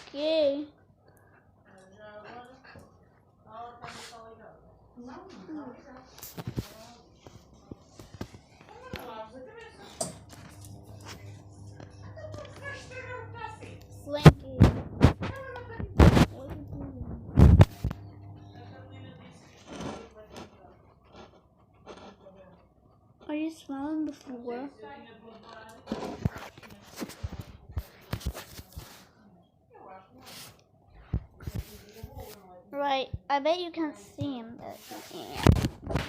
Okay. Slinky. Are you smelling the floor? Right, I bet you can't see him, but yeah.